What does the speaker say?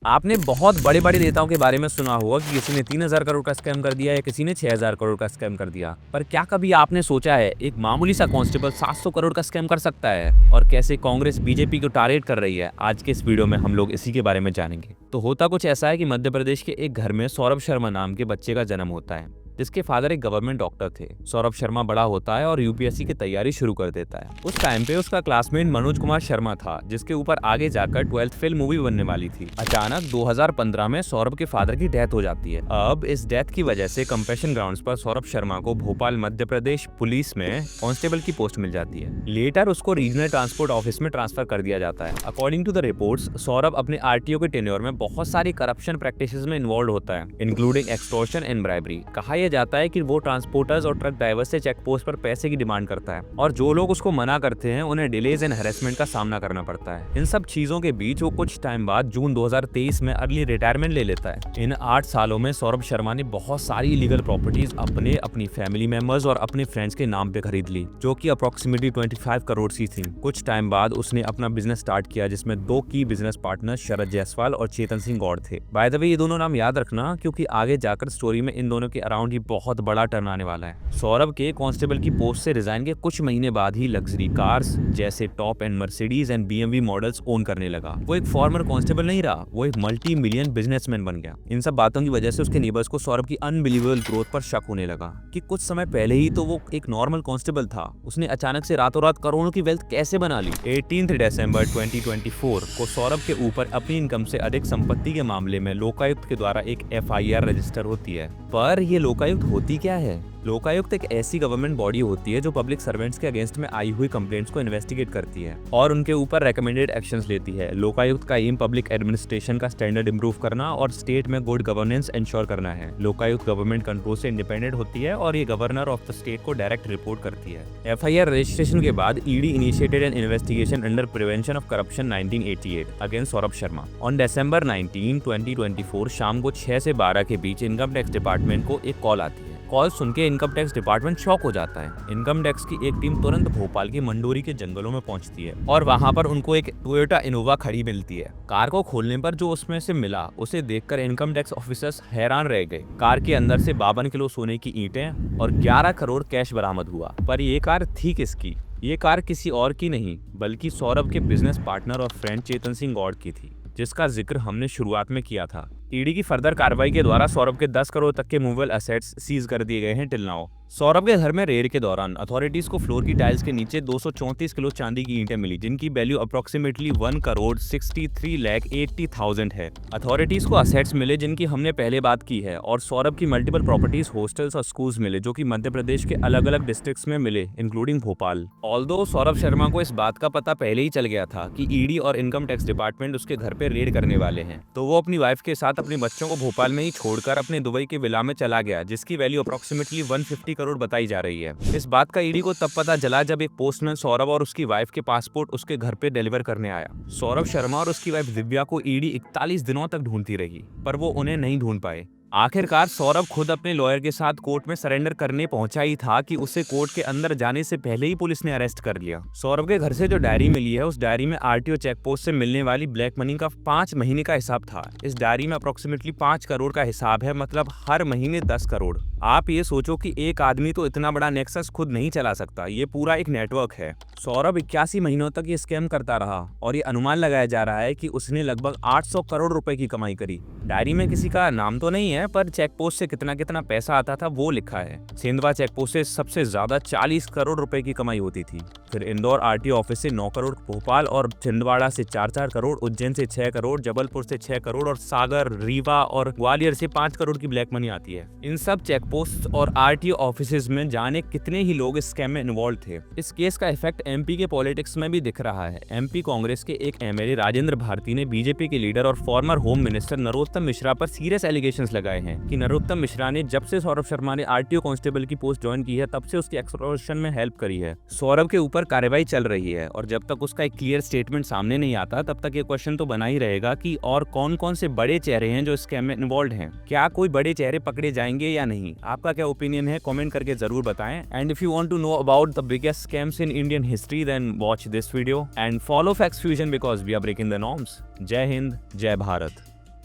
आपने बहुत बड़े-बड़े नेताओं के बारे में सुना होगा कि किसी ने 3000 करोड़ का स्कैम कर दिया या किसी ने 6000 करोड़ का स्कैम कर दिया। पर क्या कभी आपने सोचा है एक मामूली सा कांस्टेबल 700 करोड़ का स्कैम कर सकता है? और कैसे कांग्रेस बीजेपी को टारगेट कर रही है? आज के इस वीडियो में हम लोग इसी के बारे में जानेंगे। तो होता कुछ ऐसा है कि मध्य प्रदेश के एक घर में सौरभ शर्मा नाम के बच्चे का जन्म होता है, जिसके फादर एक गवर्नमेंट डॉक्टर थे। सौरभ शर्मा बड़ा होता है और यूपीएससी की तैयारी शुरू कर देता है। उस टाइम पे उसका क्लासमेट मनोज कुमार शर्मा था, जिसके ऊपर आगे जाकर 12th फेल मूवी बनने वाली थी। अचानक 2015 में सौरभ के फादर की डेथ हो जाती है। अब इस डेथ की वजह से कंपैशन ग्राउंड्स पर सौरभ शर्मा को भोपाल मध्य प्रदेश पुलिस में कांस्टेबल की पोस्ट मिल जाती है। लेटर उसको रीजनल ट्रांसपोर्ट ऑफिस में ट्रांसफर कर दिया जाता है। According to the reports, Saurabh अपने आरटीओ के टेन्योर में बहुत सारी करप्शन प्रैक्टिसेस में इन्वॉल्व होता है, इंक्लूडिंग एक्सटॉर्शन एंड ब्राइबरी। कहा यह जाता है कि वो ट्रांसपोर्टर्स और ट्रक ड्राइवर से चेक पोस्ट पर पैसे की डिमांड करता है और जो लोग उसको मना करते हैं उन्हें डिलेज एंड हैरेसमेंट का सामना करना पड़ता है। इन सब चीजों के बीच वो कुछ टाइम बाद जून 2023 में अर्ली रिटायरमेंट ले लेता है। इन 8 सालों में सौरभ शर्मा ने बहुत सारी इलीगल प्रॉपर्टीज अपनी फैमिली मेंबर्स और अपने फ्रेंड्स के नाम पे खरीद ली, जो कि अप्रोक्सीमेटली 25 करोड़ की थी। कुछ टाइम बाद उसने अपना बिजनेस स्टार्ट किया, जिसमें 2 की बिजनेस पार्टनर शरद जायसवाल और चेतन सिंह गौड़ थे। बाय द वे, ये दोनों नाम याद रखना, क्योंकि आगे जाकर स्टोरी में इन दोनों के अराउंड ही बहुत बड़ा टर्न आने वाला है। सौरभ के कांस्टेबल की पोस्ट से रिजाइन के कुछ महीने बाद ही लग्जरी कार्स जैसे टॉप एंड मर्सिडीज एंड बीएमवी मॉडल्स ओन करने लगा। वो एक फॉर्मर कांस्टेबल नहीं रहा, वो एक मल्टी मिलियन बिजनेसमैन बन गया। इन सब बातों की वजह से उसके नेबर्स को सौरभ की अनबिलीवेबल ग्रोथ पर शक होने लगा कि कुछ समय पहले ही तो वो एक नॉर्मल कांस्टेबल था, उसने अचानक से रातों रात करोड़ों की वेल्थ कैसे बना ली। 18 दिसंबर 2024 को सौरभ के ऊपर अपनी इनकम से अधिक संपत्ति के मामले में लोकायुक्त के द्वारा एक एफआईआर रजिस्टर होती है। पर ये लोकायुक्त होती क्या है? लोकायुक्त एक ऐसी गवर्नमेंट बॉडी होती है जो पब्लिक सर्वेंट्स के अगेंस्ट में आई हुई कंप्लेंट्स को इन्वेस्टिगेट करती है और उनके ऊपर रेकमेंडेड एक्शंस लेती है। लोकायुक्त का एम पब्लिक एडमिनिस्ट्रेशन का स्टैंडर्ड इंप्रूव करना और स्टेट में गुड गवर्नेंस इंश्योर करना है। लोकायुक्त गवर्नमेंट कंट्रोल से इंडिपेंडेंट होती है और ये गवर्नर ऑफ द स्टेट को डायरेक्ट रिपोर्ट करती है। एफआईआर रजिस्ट्रेशन के बाद ED initiated N investigation under prevention of corruption 1988 against Saurabh Sharma. On December 19, 2024 शाम को 6 से 12 के बीच इनकम टैक्स डिपार्टमेंट को एक कॉल आती है। कॉल सुन के इनकम टैक्स डिपार्टमेंट शॉक हो जाता है। इनकम टैक्स की एक टीम तुरंत भोपाल की मंडोरी के जंगलों में पहुंचती है और वहां पर उनको एक टोयोटा इनोवा खड़ी मिलती है। कार को खोलने पर जो उसमें से मिला, उसे देखकर इनकम टैक्स ऑफिसर्स हैरान रह गए। कार के अंदर से 52 किलो सोने की ईंटें और 11 करोड़ कैश बरामद हुआ। पर ये कार थी किसकी? ये कार किसी और की नहीं, बल्कि सौरभ के बिजनेस पार्टनर और फ्रेंड चेतन सिंह गौड़ की थी, जिसका जिक्र हमने शुरुआत में किया था। ईडी की फर्दर कार्रवाई के द्वारा सौरभ के 10 करोड़ तक के मूवेबल असेट्स सीज कर दिए गए हैं टिल नाउ। सौरभ के घर में रेड के दौरान अथॉरिटीज को फ्लोर की टाइल्स के नीचे 234 किलो चांदी की ईंटें मिली, जिनकी वैल्यू अप्रोक्सीमेटली 1 करोड़ 63,80,000 है। अथॉरिटीज को असेट्स मिले जिनकी हमने पहले बात की है, और सौरभ की मल्टीपल प्रॉपर्टीज, हॉस्टल्स और स्कूल्स मिले, जो कि मध्य प्रदेश के अलग अलग डिस्ट्रिक्ट्स में मिले, इंक्लूडिंग भोपाल। ऑल्दो सौरभ शर्मा को इस बात का पता पहले ही चल गया था कि ईडी और इनकम टैक्स डिपार्टमेंट उसके घर पे रेड करने वाले हैं, तो वो अपनी वाइफ के साथ अपने बच्चों को भोपाल में ही छोड़कर अपने दुबई के विला में चला गया, जिसकी वैल्यू अप्रोक्सीमेटली 150 करोड़ बताई जा रही है। इस बात का ईडी को तब पता चला जब एक पोस्टमैन सौरभ और उसकी वाइफ के पासपोर्ट उसके घर पे डिलीवर करने आया। सौरभ शर्मा और उसकी वाइफ दिव्या को ईडी 41 दिनों तक ढूंढती रही, पर वो उन्हें नहीं ढूंढ पाए। आखिरकार सौरभ खुद अपने लॉयर के साथ कोर्ट में सरेंडर करने पहुंचा ही था कि उसे कोर्ट के अंदर जाने से पहले ही पुलिस ने अरेस्ट कर लिया। सौरभ के घर से जो डायरी मिली है, उस डायरी में आरटीओ चेकपोस्ट से मिलने वाली ब्लैक मनी का 5 महीने का हिसाब था। इस डायरी में अप्रोक्सीमेटली 5 करोड़ का हिसाब है, मतलब हर महीने 10 करोड़। आप ये सोचो कि एक आदमी तो इतना बड़ा नेक्सस खुद नहीं चला सकता, ये पूरा एक नेटवर्क है। सौरभ 81 महीनों तक ये स्कैम करता रहा और ये अनुमान लगाया जा रहा है कि उसने लगभग 800 करोड़ रुपए की कमाई करी। डायरी में किसी का नाम तो नहीं है, पर चेकपोस्ट से कितना कितना पैसा आता था वो लिखा है। सेंधवा चेकपोस्ट से सबसे ज्यादा 40 करोड़ रुपए की कमाई होती थी। फिर इंदौर आरटीओ ऑफिस से 9 करोड़, भोपाल और छिंदवाड़ा से 4-4 करोड़, उज्जैन से 6 करोड़, जबलपुर से 6 करोड़ और सागर, रीवा और ग्वालियर से 5 करोड़ की ब्लैक मनी आती है। इन सब चेकपोस्ट और आरटीओ ऑफिस में जाने कितने ही लोग इस स्कैम में इन्वॉल्व थे। इस केस का इफेक्ट एमपी के पॉलिटिक्स में भी दिख रहा है। एमपी कांग्रेस के एक एमएलए राजेंद्र भारती ने बीजेपी के लीडर और farmer home minister Narottam Mishra पर सीरियस एलिगेशंस लगाए हैं कि नरोत्तम मिश्रा ने जब से सौरभ शर्मा ने आरटीओ कांस्टेबल की पोस्ट ज्वाइन की है, तब से उसकी एक्सटॉर्शन में हेल्प करी है। सौरभ के ऊपर कार्रवाई चल रही है और जब तक उसका एक क्लियर स्टेटमेंट सामने नहीं आता, तब तक ये क्वेश्चन तो बना ही रहेगा कि और कौन कौन से बड़े चेहरे हैं जो स्कैम में इन्वॉल्व हैं। क्या कोई बड़े चेहरे पकड़े जाएंगे या नहीं? आपका क्या ओपिनियन है? कमेंट करके जरूर बताएं। And if you want to know about the biggest scams in Indian history, then watch this video and follow Facts Fusion because we are breaking the norms. जय हिंद, जय भारत।